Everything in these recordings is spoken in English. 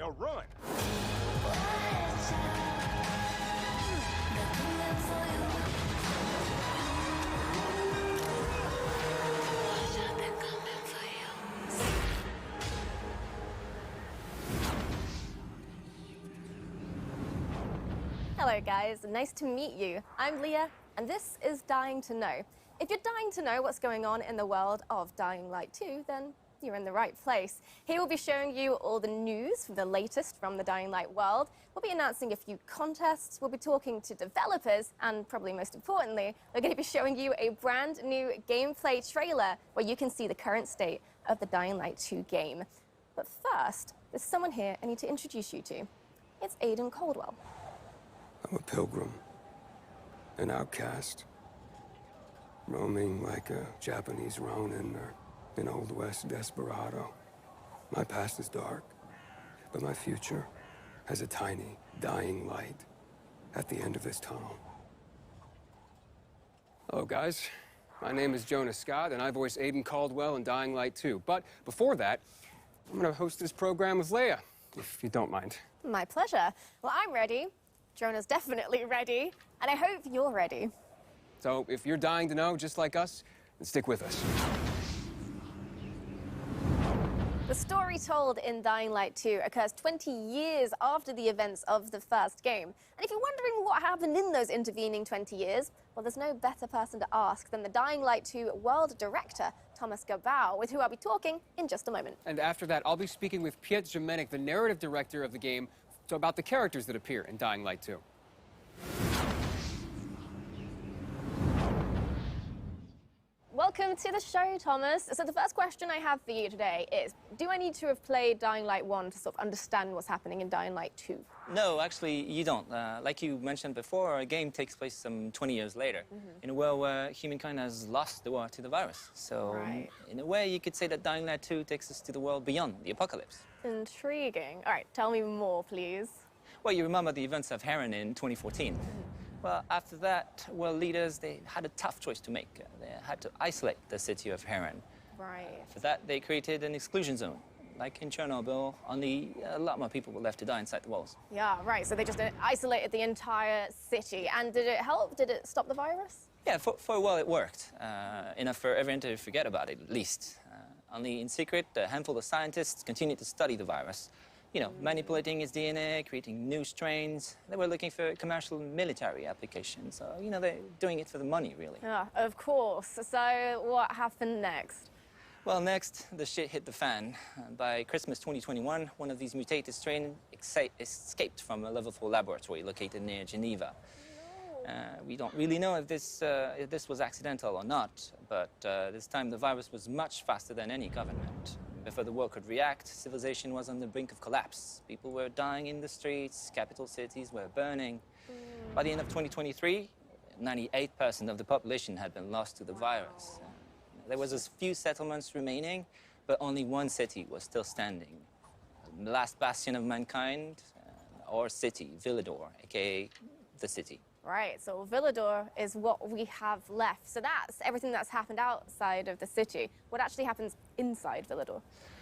Now run! Hello guys, nice to meet you. I'm Leah, and this is Dying to Know. If you're dying to know what's going on in the world of Dying Light 2, then you're in the right place. Here we'll be showing you all the news, the latest from the Dying Light world. We'll be announcing a few contests, we'll be talking to developers, and probably most importantly, we're going to be showing you a brand new gameplay trailer where you can see the current state of the Dying Light 2 game. But first, there's someone here I need to introduce you to. It's Aidan Caldwell. I'm a pilgrim, an outcast, roaming like a Japanese ronin or an Old West desperado. My past is dark, but my future has a tiny, dying light at the end of this tunnel. Hello, guys. My name is Jonas Scott, and I voice Aidan Caldwell in Dying Light 2. But before that, I'm going to host this program with Leia, if you don't mind. My pleasure. Well, I'm ready. Jonah's definitely ready, and I hope you're ready. So if you're dying to know, just like us, then stick with us. The story told in Dying Light 2 occurs 20 years after the events of the first game. And if you're wondering what happened in those intervening 20 years, well, there's no better person to ask than the Dying Light 2 world director, Thomas Gabau, with who I'll be talking in just a moment. And after that, I'll be speaking with Piotr Jamenek, the narrative director of the game, so about the characters that appear in Dying Light 2. Welcome to the show, Thomas. So the first question I have for you today is, do I need to have played Dying Light 1 to sort of understand what's happening in Dying Light 2? No, actually, you don't. Like you mentioned before, our game takes place some 20 years later, in a world where humankind has lost the war to the virus. So, Right. in a way, you could say that Dying Light 2 takes us to the world beyond the apocalypse. Intriguing. All right, tell me more, please. Well, you remember the events of Harran in 2014. Well, after that, world leaders, they had a tough choice to make. They had to isolate the city of Harran. Right. For that, they created an exclusion zone. Like in Chernobyl, only a lot more people were left to die inside the walls. Yeah, right. So they just isolated the entire city. And did it help? Did it stop the virus? Yeah, for a while it worked. Enough for everyone to forget about it, at least. Only in secret, a handful of scientists continued to study the virus. You know, manipulating its DNA, creating new strains. They were looking for commercial military applications. So, you know, they're doing it for the money, really. Yeah, of course. So what happened next? Well, next, the shit hit the fan. By Christmas 2021, one of these mutated strains escaped from a level 4 laboratory located near Geneva. We don't really know if this was accidental or not, but this time the virus was much faster than any government. Before the world could react, civilization was on the brink of collapse. People were dying in the streets, capital cities were burning. By the end of 2023, 98% of the population had been lost to the virus. There was a few settlements remaining, but only one city was still standing. The last bastion of mankind, our city, Villador, aka the city. Right, so Villador is what we have left. So that's everything that's happened outside of the city. What actually happens inside Villador?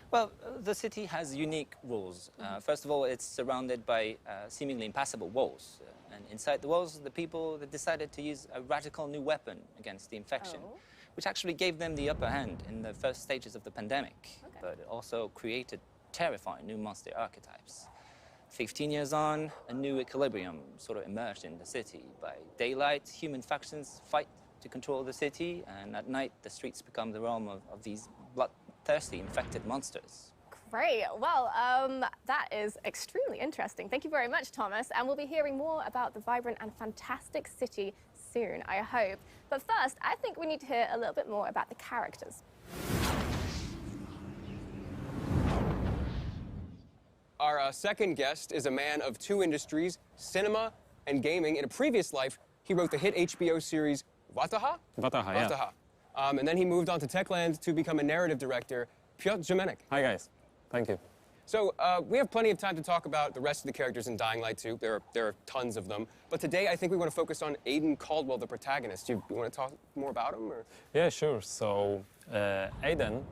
Well, the city has unique rules. First of all, it's surrounded by seemingly impassable walls. And inside the walls, the people decided to use a radical new weapon against the infection, which actually gave them the upper hand in the first stages of the pandemic. Okay. But it also created terrifying new monster archetypes. 15 years on, a new equilibrium sort of emerged in the city. By daylight, human factions fight to control the city, and at night, the streets become the realm of these bloodthirsty, infected monsters. Great. Well, that is extremely interesting. Thank you very much, Thomas. And we'll be hearing more about the vibrant and fantastic city soon, I hope. But first, I think we need to hear a little bit more about the characters. Our second guest is a man of two industries, cinema and gaming. In a previous life, he wrote the hit HBO series Wataha? Wataha, yeah. Wataha. And then he moved on to Techland to become a narrative director. Piotr Jamenek. Hi, guys. Thank you. So we have plenty of time to talk about the rest of the characters in Dying Light 2. There are tons of them. But today, I think we want to focus on Aidan Caldwell, the protagonist. You want to talk more about him? Or? Yeah, sure. So Aidan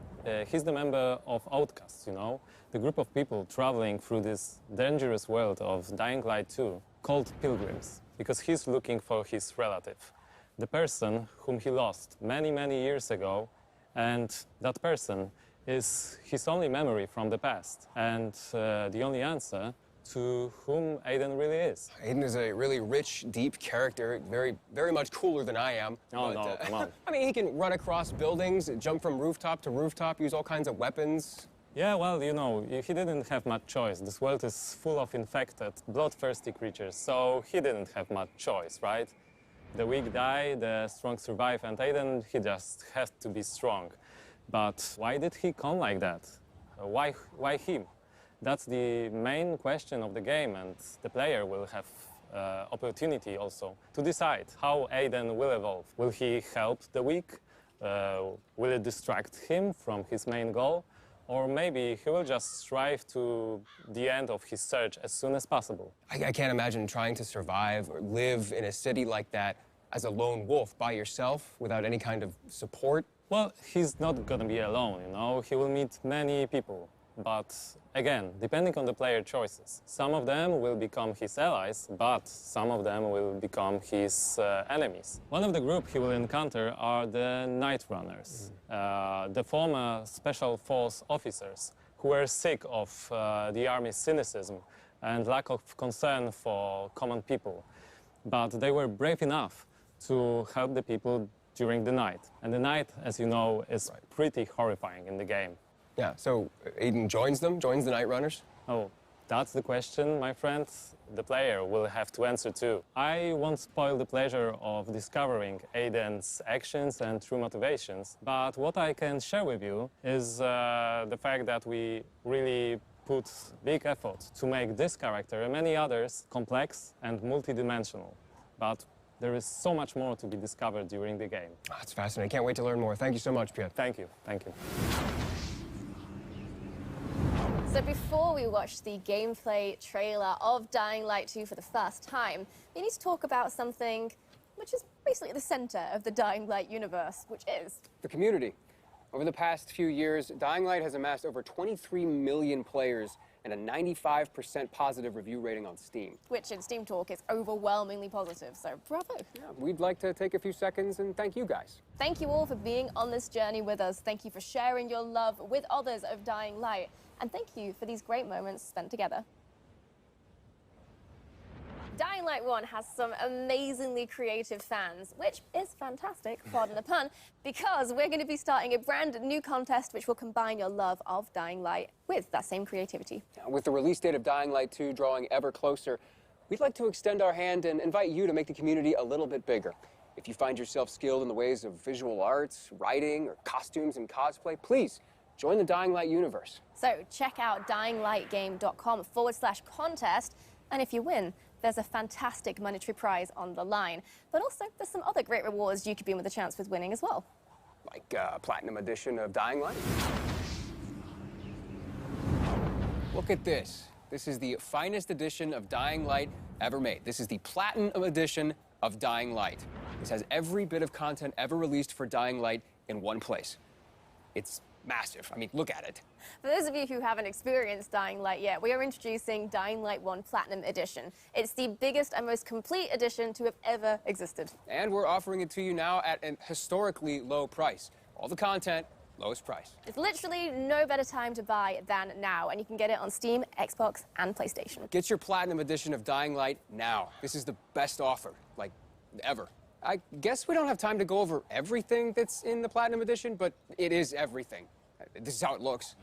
he's the member of Outcasts, you know, the group of people traveling through this dangerous world of Dying Light 2, called pilgrims, because he's looking for his relative, the person whom he lost many, many years ago, and that person is his only memory from the past, and the only answer to whom Aiden really is. Aiden is a really rich, deep character, very much cooler than I am. Oh, no, come on. I mean, he can run across buildings, jump from rooftop to rooftop, use all kinds of weapons. Yeah, well, you know, he didn't have much choice. This world is full of infected, bloodthirsty creatures, so he didn't have much choice, right? The weak die, the strong survive, and Aiden, he just has to be strong. But why did he come like that? Why him? That's the main question of the game, and the player will have opportunity also to decide how Aiden will evolve. Will he help the weak? Will it distract him from his main goal? Or maybe he will just strive to the end of his search as soon as possible. I can't imagine trying to survive or live in a city like that as a lone wolf by yourself without any kind of support. Well, he's not gonna be alone, you know. He will meet many people. But again, depending on the player choices, some of them will become his allies, but some of them will become his enemies. One of the group he will encounter are the Night Runners, the former special force officers who were sick of the army's cynicism and lack of concern for common people. But they were brave enough to help the people during the night. And the night, as you know, is pretty horrifying in the game. Yeah, so Aiden joins them, joins the Night Runners? Oh, that's the question, my friend. The player will have to answer too. I won't spoil the pleasure of discovering Aiden's actions and true motivations, but what I can share with you is the fact that we really put big effort to make this character and many others complex and multidimensional. But there is so much more to be discovered during the game. Oh, that's fascinating. Can't wait to learn more. Thank you so much, Piet. Thank you. Thank you. So before we watch the gameplay trailer of Dying Light 2 for the first time, we need to talk about something which is basically at the center of the Dying Light universe, which is The community. Over the past few years, Dying Light has amassed over 23 million players and a 95% positive review rating on Steam. which in Steam Talk is overwhelmingly positive, so bravo. Yeah, we'd like to take a few seconds and thank you guys. Thank you all for being on this journey with us. Thank you for sharing your love with others of Dying Light. And thank you for these great moments spent together. Dying Light 1 has some amazingly creative fans, which is fantastic, pardon the pun, because we're going to be starting a brand new contest which will combine your love of Dying Light with that same creativity. With the release date of Dying Light 2 drawing ever closer, we'd like to extend our hand and invite you to make the community a little bit bigger. If you find yourself skilled in the ways of visual arts, writing, or costumes and cosplay, please join the Dying Light universe. So check out dyinglightgame.com/contest, and if you win, there's a fantastic monetary prize on the line. But also, there's some other great rewards you could be in with a chance with winning as well. Like Platinum Edition of Dying Light. Look at this. This is the finest edition of Dying Light ever made. This is the Platinum Edition of Dying Light. This has every bit of content ever released for Dying Light in one place. It's massive. I mean, look at it. For those of you who haven't experienced Dying Light yet, we are introducing Dying Light 1 Platinum Edition. It's the biggest and most complete edition to have ever existed. And we're offering it to you now at an historically low price. All the content, lowest price. It's literally no better time to buy than now, and you can get it on Steam, Xbox, and PlayStation. Get your Platinum Edition of Dying Light now. This is the best offer, like, ever. I guess we don't have time to go over everything that's in the Platinum Edition, but it is everything. This is how it looks.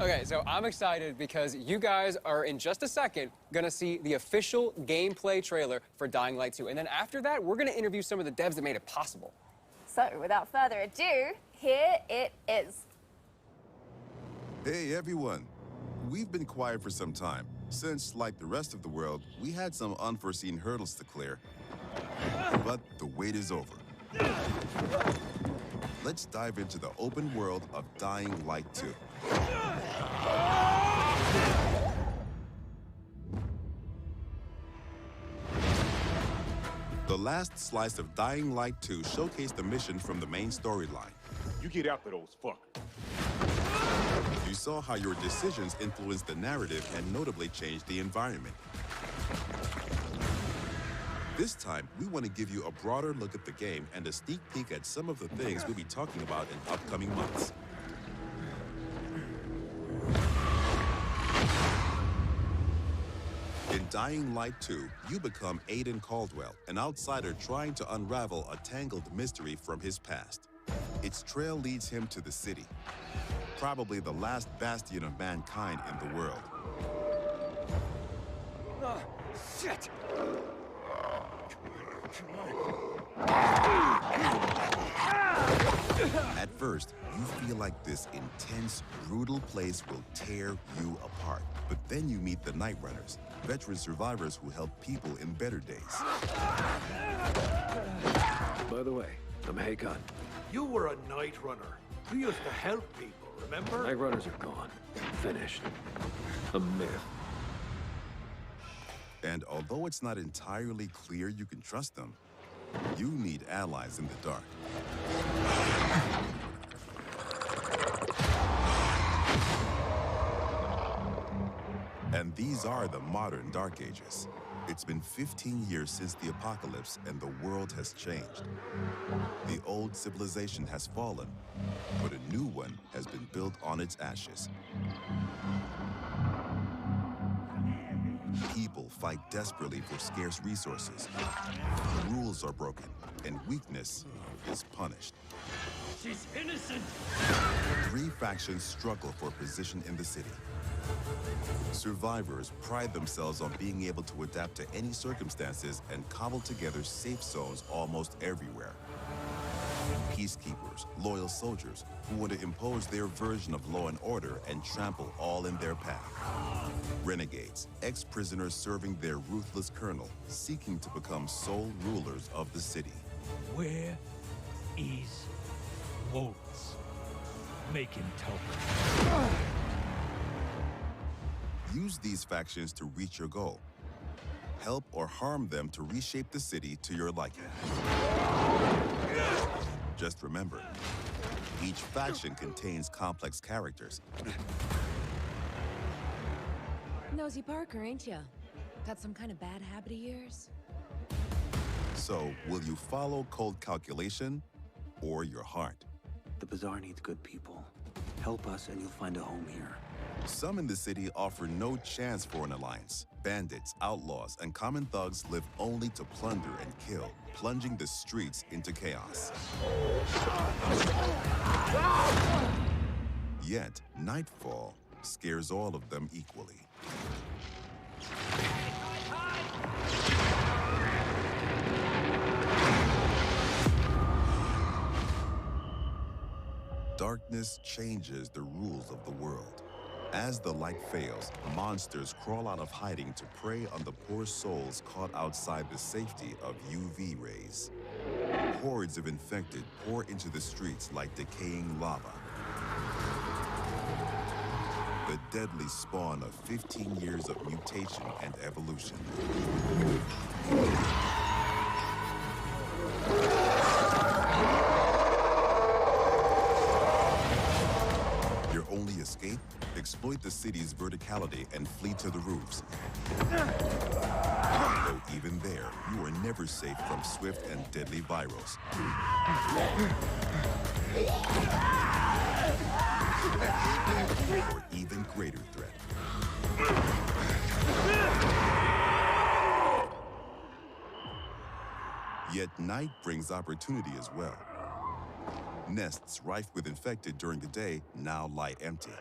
Okay, so I'm excited because you guys are, in just a second, gonna see the official gameplay trailer for Dying Light 2. And then after that, we're gonna interview some of the devs that made it possible. So, without further ado, here it is. Hey, everyone. We've been quiet for some time, since, like the rest of the world, we had some unforeseen hurdles to clear. But the wait is over. Let's dive into the open world of Dying Light 2. The last slice of Dying Light 2 showcased the mission from the main storyline. You get after those fuckers. You saw how your decisions influenced the narrative and notably changed the environment. This time, we want to give you a broader look at the game and a sneak peek at some of the things we'll be talking about in upcoming months. In Dying Light 2, you become Aiden Caldwell, an outsider trying to unravel a tangled mystery from his past. Its trail leads him to the city, probably the last bastion of mankind in the world. Shit! At first, you feel like this intense, brutal place will tear you apart. But then you meet the Night Runners, veteran survivors who help people in better days. By the way, I'm Hakon. You were a night runner. You used to help people, remember? Night runners are gone. Finished. A myth. And although it's not entirely clear you can trust them, you need allies in the dark. And these are the modern Dark Ages. It's been 15 years since the apocalypse and the world has changed. The old civilization has fallen, but a new one has been built on its ashes. People fight desperately for scarce resources. Rules are broken, and weakness is punished. She's innocent! 3 factions struggle for position in the city. Survivors pride themselves on being able to adapt to any circumstances and cobble together safe zones almost everywhere. Peacekeepers, loyal soldiers who want to impose their version of law and order and trample all in their path. Renegades, ex-prisoners serving their ruthless colonel, seeking to become sole rulers of the city. Where is Waltz? Make him talk. Use these factions to reach your goal. Help or harm them to reshape the city to your liking. Just remember, each faction contains complex characters. Nosy Parker, ain't ya? Got some kind of bad habit of yours? So, will you follow cold calculation or your heart? The Bazaar needs good people. Help us and you'll find a home here. Some in the city offer no chance for an alliance. Bandits, outlaws, and common thugs live only to plunder and kill, plunging the streets into chaos. Yet, nightfall scares all of them equally. Darkness changes the rules of the world. As the light fails, monsters crawl out of hiding to prey on the poor souls caught outside the safety of UV rays. Hordes of infected pour into the streets like decaying lava. The deadly spawn of 15 years of mutation and evolution. Your only escape? Exploit the city's verticality and flee to the roofs. Though even there, you are never safe from swift and deadly virals. Or even greater threat. Yet night brings opportunity as well. Nests rife with infected during the day now lie empty.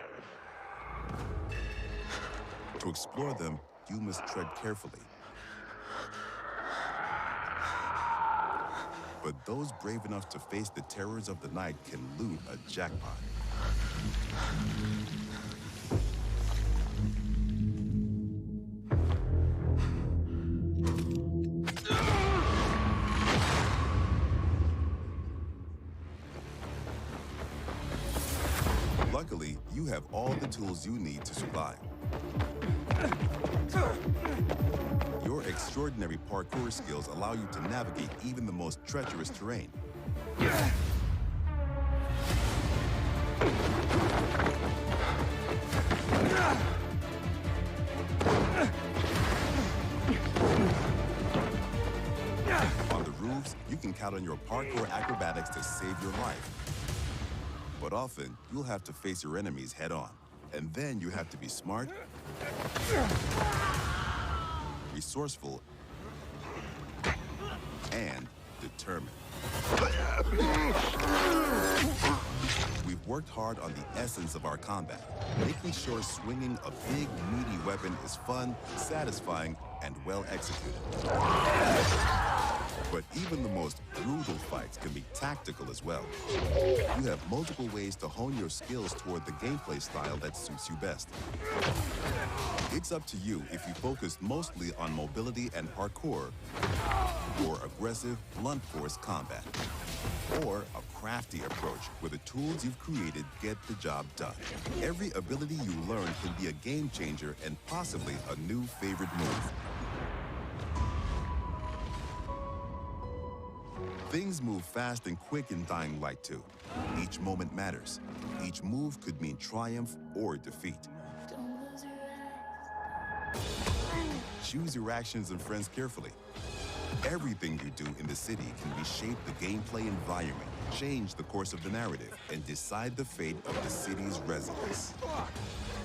To explore them, you must tread carefully. But those brave enough to face the terrors of the night can loot a jackpot. Luckily, you have all the tools you need to survive. Your extraordinary parkour skills allow you to navigate even the most treacherous terrain. On the roofs, you can count on your parkour acrobatics to save your life. But often, you'll have to face your enemies head-on. And then you have to be smart, resourceful, and determined. We've worked hard on the essence of our combat, making sure swinging a big, meaty weapon is fun, satisfying, and well executed. But even the most brutal fights can be tactical as well. You have multiple ways to hone your skills toward the gameplay style that suits you best. It's up to you if you focus mostly on mobility and parkour, or aggressive, blunt force combat, or a crafty approach where the tools you've created get the job done. Every ability you learn can be a game changer and possibly a new favorite move. Things move fast and quick in Dying Light 2. Each moment matters. Each move could mean triumph or defeat. Choose your actions and friends carefully. Everything you do in the city can reshape the gameplay environment, change the course of the narrative, and decide the fate of the city's residents.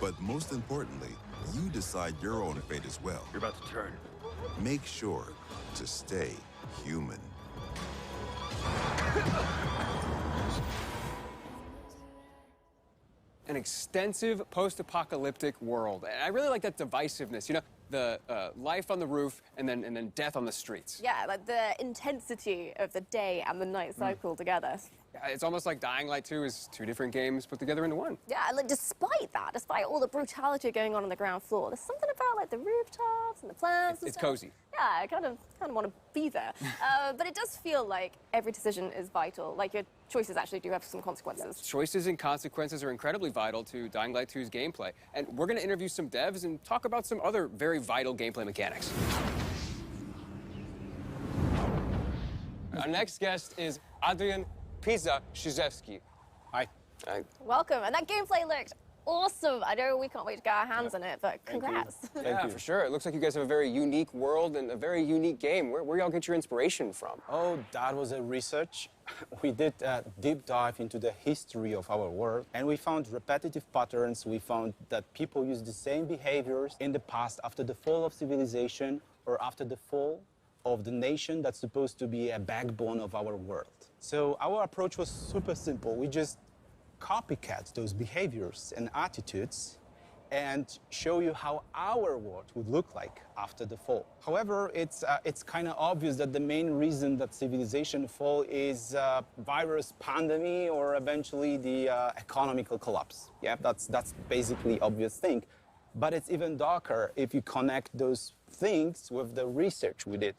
But most importantly, you decide your own fate as well. You're about to turn. Make sure to stay human. An extensive post-apocalyptic world. And I really like that divisiveness, you know, the life on the roof and then death on the streets. Yeah, like the intensity of the day and the night cycle together. Yeah, it's almost like Dying Light 2 is two different games put together into one. Yeah, like despite that, despite all the brutality going on the ground floor, there's something about like the rooftops and the plants. It's cozy. Yeah, I kind of want to be there. But it does feel like every decision is vital. Like your choices actually do have some consequences. Choices and consequences are incredibly vital to Dying Light 2's gameplay. And we're going to interview some devs and talk about some other very vital gameplay mechanics. Our next guest is Adrian Pizza-Shizewski. Hi. Hi. Welcome. And that gameplay looked awesome. I know we can't wait to get our hands on it, but congrats. Yeah, for sure. It looks like you guys have a very unique world and a very unique game. Where y'all get your inspiration from? Oh, that was a research. We did a deep dive into the history of our world, and we found repetitive patterns. We found that people use the same behaviors in the past after the fall of civilization or after the fall of the nation that's supposed to be a backbone of our world. So our approach was super simple. We just copycat those behaviors and attitudes and show you how our world would look like after the fall. However, it's kind of obvious that the main reason that civilization fall is virus pandemic or eventually the economical collapse. Yeah, that's basically obvious thing. But it's even darker if you connect those things with the research we did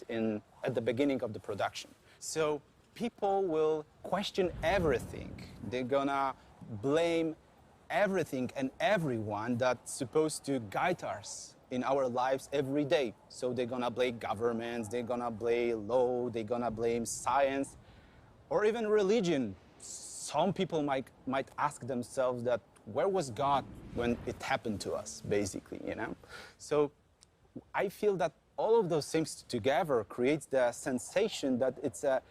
at the beginning of the production. So people will question everything. They're gonna blame everything and everyone that's supposed to guide us in our lives every day. So they're gonna blame governments, they're gonna blame law, they're gonna blame science, or even religion. Some people might ask themselves that, where was God when it happened to us, basically, you know? So I feel that all of those things together creates the sensation that it's a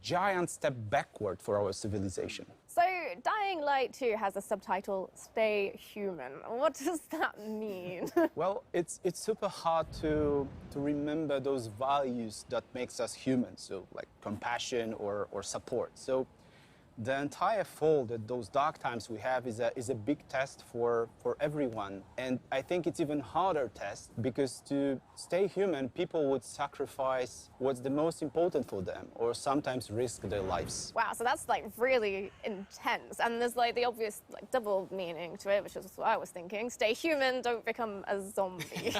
giant step backward for our civilization. So, Dying Light 2 has a subtitle, Stay Human. What does that mean? Well, it's super hard to remember those values that makes us human, so like compassion or support. So The entire fall, those dark times we have, is a big test for everyone. And I think it's even harder test because to stay human, people would sacrifice what's the most important for them or sometimes risk their lives. Wow, so that's like really intense. And there's like the obvious like double meaning to it, which is what I was thinking. Stay human, don't become a zombie.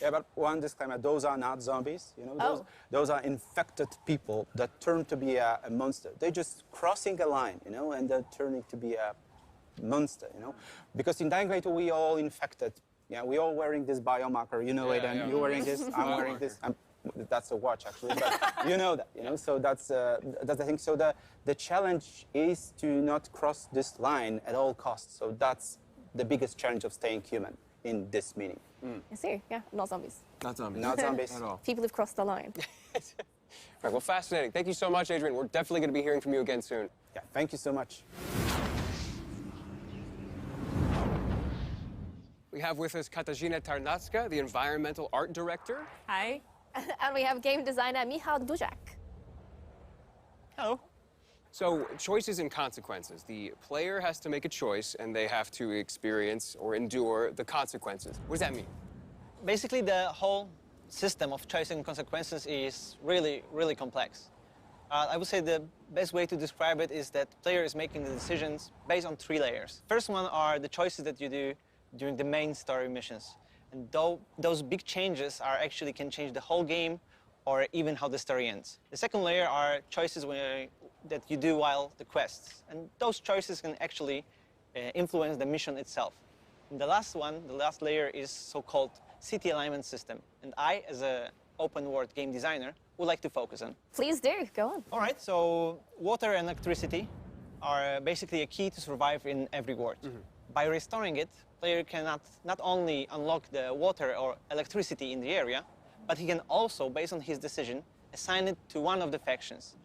Yeah, but one disclaimer, those are not zombies. You know, those are infected people that turn to be a monster. They're just crossing a line, you know, and they're turning to be a monster, you know. Because in Dying Light, we all infected. Yeah, we all wearing this biomarker, you know, Aidan. Yeah. You're wearing this, I'm wearing this. That's a watch, actually, but you know that, you know, so that's the thing. So the challenge is to not cross this line at all costs. So that's the biggest challenge of staying human in this meaning. I see, yeah, not zombies. Not zombies. Not zombies. At all. People who've crossed the line. Right, well, fascinating. Thank you so much, Adrian. We're definitely going to be hearing from you again soon. Yeah, thank you so much. We have with us Katarzyna Tarnacka, the environmental art director. Hi. And we have game designer Michał Duzak. Hello. So, choices and consequences. The player has to make a choice, and they have to experience or endure the consequences. What does that mean? Basically, the whole system of choice and consequences is really, really complex. I would say the best way to describe it is that the player is making the decisions based on 3 layers. First one are the choices that you do during the main story missions. And those big changes actually can change the whole game or even how the story ends. The second layer are choices that you do while the quests. And those choices can actually influence the mission itself. And the last one, the last layer, is so-called city alignment system. And I, as an open-world game designer, would like to focus on. Please do, go on. All right, so water and electricity are basically a key to survive in every world. By restoring it, player can not only unlock the water or electricity in the area, but he can also, based on his decision, assign it to one of the factions,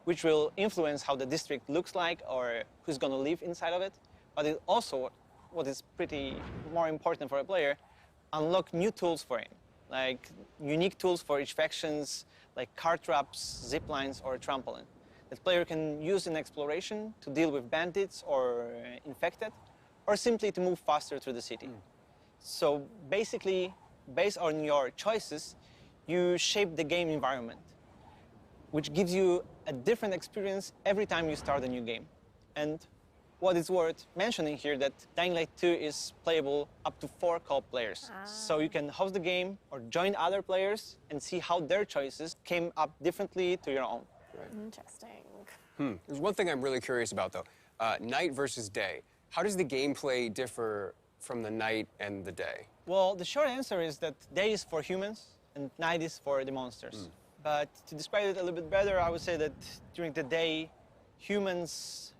which will influence how the district looks like or who's going to live inside of it. But it also, what is pretty more important for a player, unlock new tools for him, like unique tools for each factions, like car traps, zip lines, or a trampoline. That player can use in exploration to deal with bandits or infected, or simply to move faster through the city. So basically, based on your choices, you shape the game environment, which gives you a different experience every time you start a new game. And what is worth mentioning here that Dying Light 2 is playable up to 4 co-op players. So you can host the game or join other players and see how their choices came up differently to your own. Right. Interesting. There's one thing I'm really curious about, though. Night versus day. How does the gameplay differ from the night and the day? Well, the short answer is that day is for humans and night is for the monsters. But to describe it a little bit better, I would say that during the day, humans,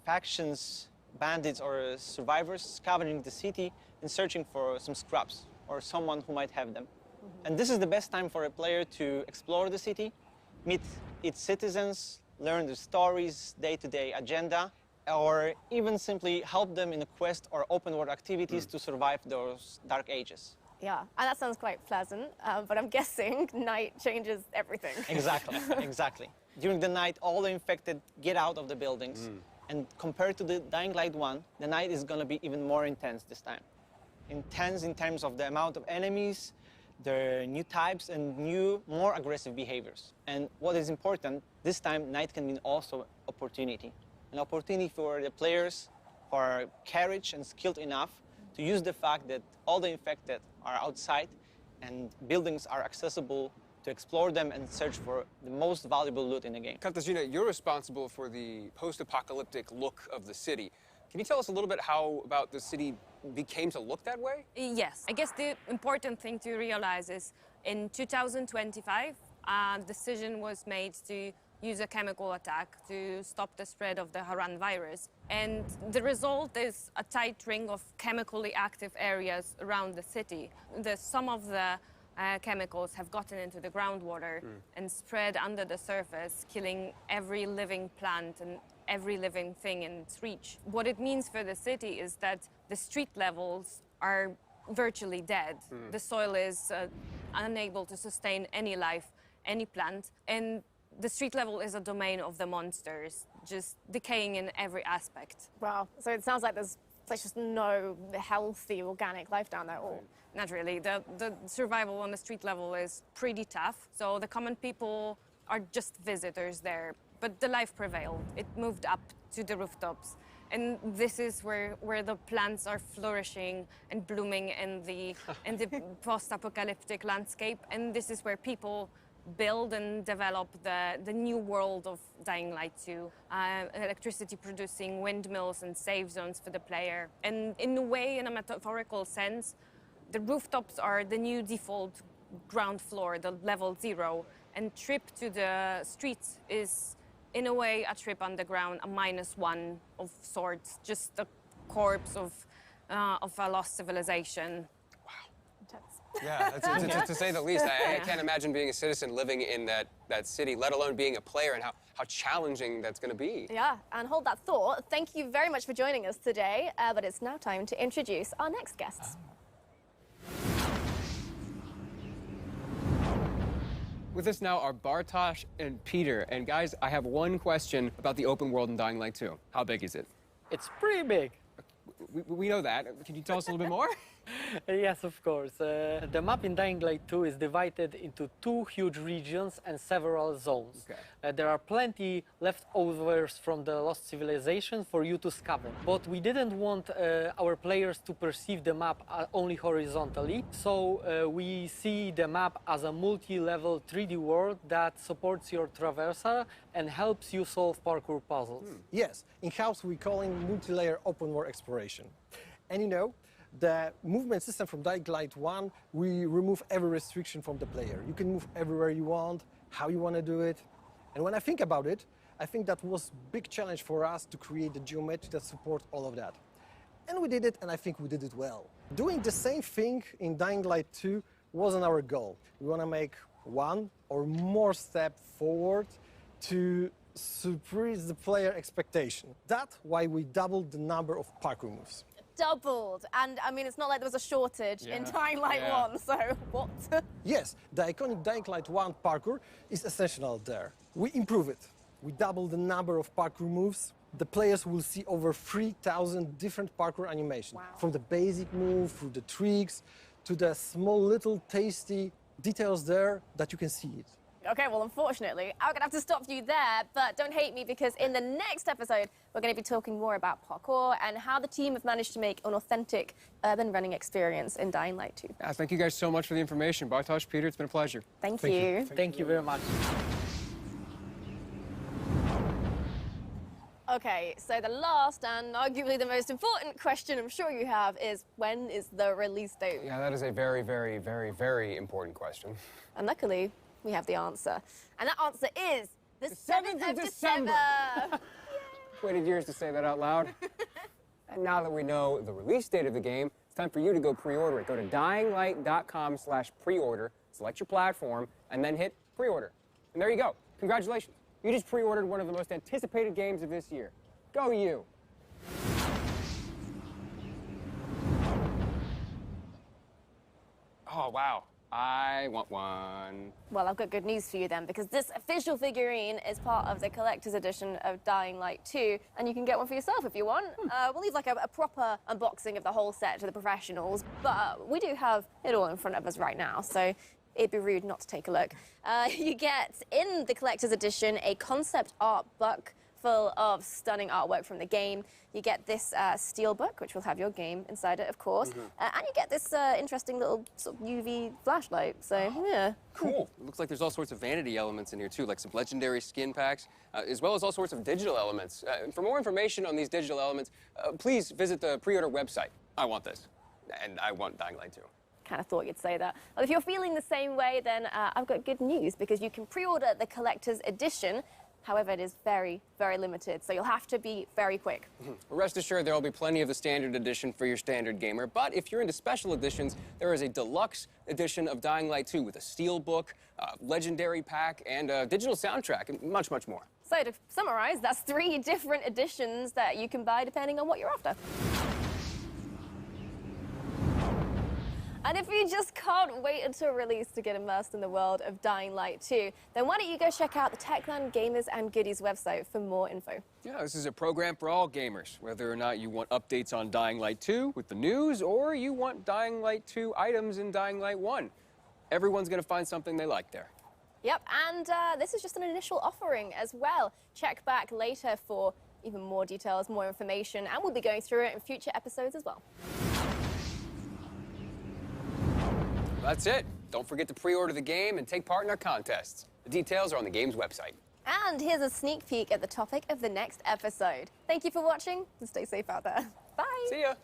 factions, bandits, or survivors scavenging the city and searching for some scraps or someone who might have them. And this is the best time for a player to explore the city, meet its citizens, learn the stories, day-to-day agenda, or even simply help them in a quest or open-world activities to survive those dark ages. Yeah, and that sounds quite pleasant, but I'm guessing night changes everything. Exactly, exactly. During the night, all the infected get out of the buildings. And compared to the Dying Light 1, the night is going to be even more intense this time. Intense in terms of the amount of enemies, their new types, and new, more aggressive behaviors. And what is important, this time, night can mean also opportunity. An opportunity for the players who are courage and skilled enough to use the fact that all the infected are outside and buildings are accessible to explore them and search for the most valuable loot in the game. Katarzyna, you're responsible for the post-apocalyptic look of the city. Can you tell us a little bit how about the city became to look that way? Yes. I guess the important thing to realize is in 2025, a decision was made to use a chemical attack to stop the spread of the Haran virus. And the result is a tight ring of chemically active areas around the city. Some of the chemicals have gotten into the groundwater and spread under the surface, killing every living plant and every living thing in its reach. What it means for the city is that the street levels are virtually dead. The soil is unable to sustain any life, any plant, and the street level is a domain of the monsters, just decaying in every aspect. Wow. So it sounds like there's just no healthy organic life down there at all. Not really. The survival on the street level is pretty tough. So the common people are just visitors there. But the life prevailed. It moved up to the rooftops. And this is where the plants are flourishing and blooming in the post-apocalyptic landscape. And this is where people build and develop the new world of Dying Light 2. Electricity producing windmills and safe zones for the player. And in a way, in a metaphorical sense, the rooftops are the new default ground floor, the level 0. And trip to the streets is, in a way, a trip underground, a -1 of sorts, just a corpse of a lost civilization. Yeah, to say the least. I can't imagine being a citizen living in that city, let alone being a player, and how challenging that's going to be. Yeah, and hold that thought. Thank you very much for joining us today, but it's now time to introduce our next guests. With us now are Bartosz and Peter. And guys, I have one question about the open world in Dying Light 2. How big is it? It's pretty big. We know that. Can you tell us a little bit more? Yes, of course. The map in Dying Light 2 is divided into 2 huge regions and several zones. Okay. There are plenty leftovers from the lost civilization for you to scavenge. But we didn't want our players to perceive the map only horizontally, so we see the map as a multi-level 3D world that supports your traversal and helps you solve parkour puzzles. Yes, in-house we call it multi-layer open world exploration. And you know, the movement system from Dying Light 1, we remove every restriction from the player. You can move everywhere you want, how you want to do it. And when I think about it, I think that was a big challenge for us to create the geometry that support all of that. And we did it, and I think we did it well. Doing the same thing in Dying Light 2 wasn't our goal. We want to make one or more step forward to surprise the player expectation. That's why we doubled the number of parkour moves. Doubled. And I mean, it's not like there was a shortage in Dying Light 1, so what? Yes, the iconic Dying Light 1 parkour is essential there. We improve it. We double the number of parkour moves. The players will see over 3,000 different parkour animations. Wow. From the basic move, through the tricks, to the small little tasty details there that you can see it. Okay, well, unfortunately, I'm going to have to stop you there, but don't hate me because in the next episode, we're going to be talking more about parkour and how the team have managed to make an authentic urban running experience in Dying Light 2. Yeah, thank you guys so much for the information. Bartosz, Peter, it's been a pleasure. Thank you. Thank you very much. Okay, so the last and arguably the most important question I'm sure you have is, when is the release date? Yeah, that is a very, very, very, very important question. And luckily, we have the answer. And that answer is the 7th of December. Waited years to say that out loud. And now that we know the release date of the game, it's time for you to go pre-order it. Go to dyinglight.com/pre-order, select your platform, and then hit pre-order. And there you go. Congratulations. You just pre-ordered one of the most anticipated games of this year. Go you. Oh, wow. I want one. Well, I've got good news for you then, because this official figurine is part of the collector's edition of Dying Light 2, and you can get one for yourself if you want. We'll leave like a proper unboxing of the whole set to the professionals, but we do have it all in front of us right now, so it'd be rude not to take a look. You get, in the collector's edition, a concept art book full of stunning artwork from the game. You get this steel book, which will have your game inside it, of course. And you get this interesting little sort of UV flashlight. So, yeah. Cool. It looks like there's all sorts of vanity elements in here, too, like some legendary skin packs, as well as all sorts of digital elements. For more information on these digital elements, please visit the pre-order website. I want this. And I want Dying Light 2. Kind of thought you'd say that. Well, if you're feeling the same way, then I've got good news, because you can pre-order the collector's edition. However, it is very, very limited, so you'll have to be very quick. Rest assured, there will be plenty of the standard edition for your standard gamer, but if you're into special editions, there is a deluxe edition of Dying Light 2 with a steel book, legendary pack, and a digital soundtrack, and much, much more. So to summarize, that's 3 different editions that you can buy depending on what you're after. And if you just can't wait until release to get immersed in the world of Dying Light 2, then why don't you go check out the Techland Gamers and Goodies website for more info. Yeah, this is a program for all gamers, whether or not you want updates on Dying Light 2 with the news, or you want Dying Light 2 items in Dying Light 1. Everyone's going to find something they like there. Yep, and this is just an initial offering as well. Check back later for even more details, more information, and we'll be going through it in future episodes as well. That's it. Don't forget to pre-order the game and take part in our contests. The details are on the game's website. And here's a sneak peek at the topic of the next episode. Thank you for watching, and stay safe out there. Bye. See ya.